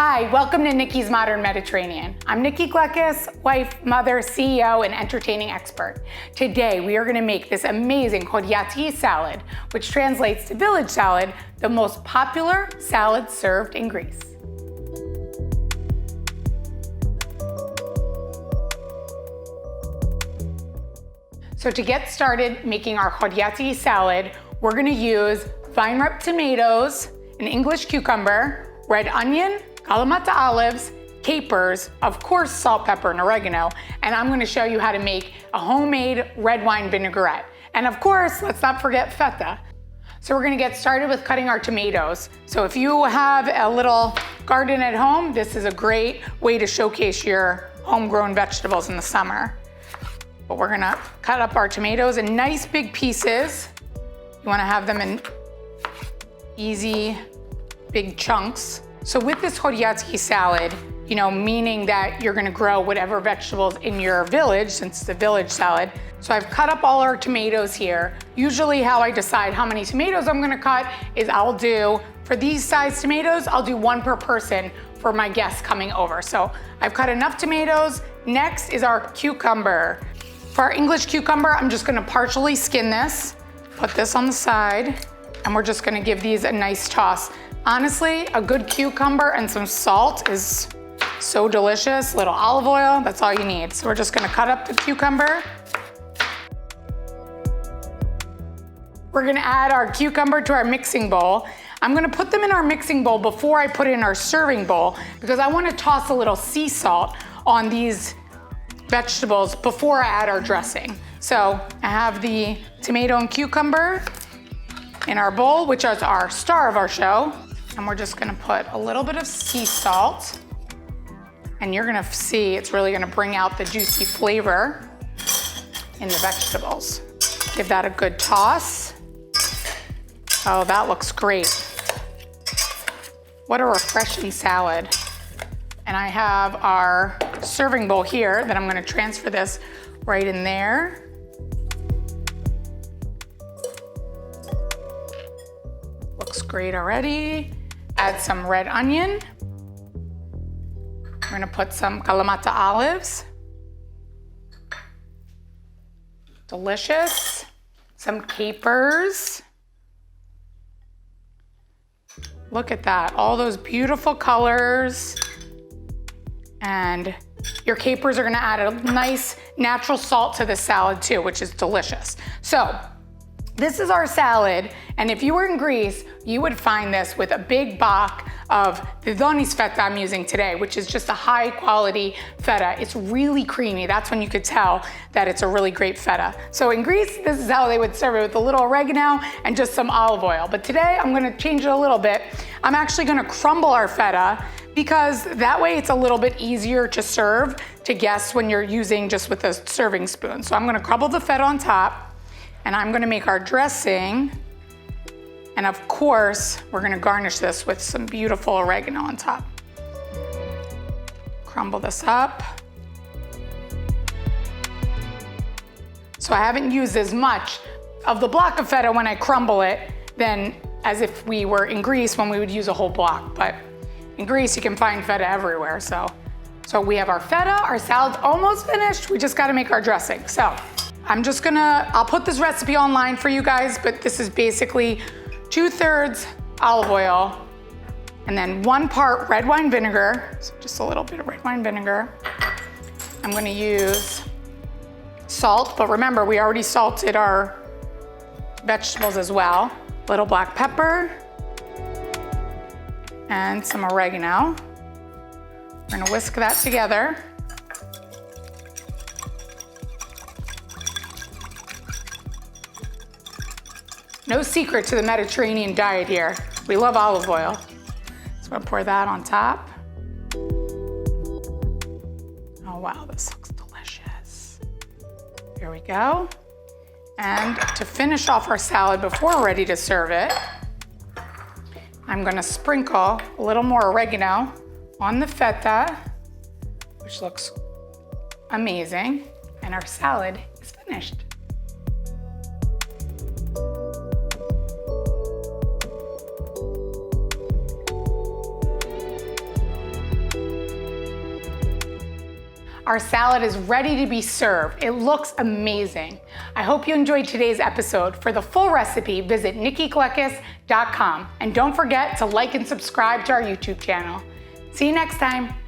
Hi, welcome to Nikki's Modern Mediterranean. I'm Nikki Gleckis, wife, mother, CEO, and entertaining expert. Today, we are gonna make this amazing Horiatiki salad, which translates to village salad, the most popular salad served in Greece. So to get started making our Horiatiki salad, we're gonna use vine-ripe tomatoes, an English cucumber, red onion, Kalamata olives, capers, of course salt, pepper, and oregano, and I'm gonna show you how to make a homemade red wine vinaigrette. And of course, let's not forget feta. So we're gonna get started with cutting our tomatoes. So if you have a little garden at home, this is a great way to showcase your homegrown vegetables in the summer. But we're gonna cut up our tomatoes in nice big pieces. You wanna have them in easy, big chunks. So with this Horiatiki salad, meaning that you're gonna grow whatever vegetables in your village, since it's a village salad. So I've cut up all our tomatoes here. Usually how I decide how many tomatoes I'm gonna cut is for these size tomatoes, I'll do one per person for my guests coming over. So I've cut enough tomatoes. Next is our cucumber. For our English cucumber, I'm just gonna partially skin this, put this on the side, and we're just gonna give these a nice toss. Honestly, a good cucumber and some salt is so delicious. Little olive oil, that's all you need. So we're just gonna cut up the cucumber. We're gonna add our cucumber to our mixing bowl. I'm gonna put them in our mixing bowl before I put it in our serving bowl because I wanna toss a little sea salt on these vegetables before I add our dressing. So I have the tomato and cucumber in our bowl, which is our star of our show. And we're just gonna put a little bit of sea salt. And you're gonna see it's really gonna bring out the juicy flavor in the vegetables. Give that a good toss. Oh, that looks great. What a refreshing salad. And I have our serving bowl here that I'm gonna transfer this right in there. Looks great already. Add some red onion. We're gonna put some Kalamata olives. Delicious. Some capers. Look at that, all those beautiful colors. And your capers are gonna add a nice natural salt to the salad too, which is delicious. So this is our salad, and if you were in Greece, you would find this with a big bak of the feta I'm using today, which is just a high quality feta. It's really creamy. That's when you could tell that it's a really great feta. So in Greece, this is how they would serve it, with a little oregano and just some olive oil. But today, I'm gonna change it a little bit. I'm actually gonna crumble our feta because that way it's a little bit easier to serve to guests when you're using just with a serving spoon. So I'm gonna crumble the feta on top, and I'm gonna make our dressing. And of course, we're gonna garnish this with some beautiful oregano on top. Crumble this up. So I haven't used as much of the block of feta when I crumble it than as if we were in Greece when we would use a whole block. But in Greece, you can find feta everywhere. So we have our feta, our salad's almost finished. We just gotta make our dressing. So I'll put this recipe online for you guys, but this is basically 2/3 olive oil and then 1 part red wine vinegar. So just a little bit of red wine vinegar. I'm gonna use salt, but remember, we already salted our vegetables as well. Little black pepper and some oregano. We're gonna whisk that together. No secret to the Mediterranean diet here. We love olive oil. So I'm gonna pour that on top. Oh wow, this looks delicious. Here we go. And to finish off our salad before we're ready to serve it, I'm gonna sprinkle a little more oregano on the feta, which looks amazing. And our salad is finished. Our salad is ready to be served. It looks amazing. I hope you enjoyed today's episode. For the full recipe, visit nikkikleckis.com. And don't forget to like and subscribe to our YouTube channel. See you next time.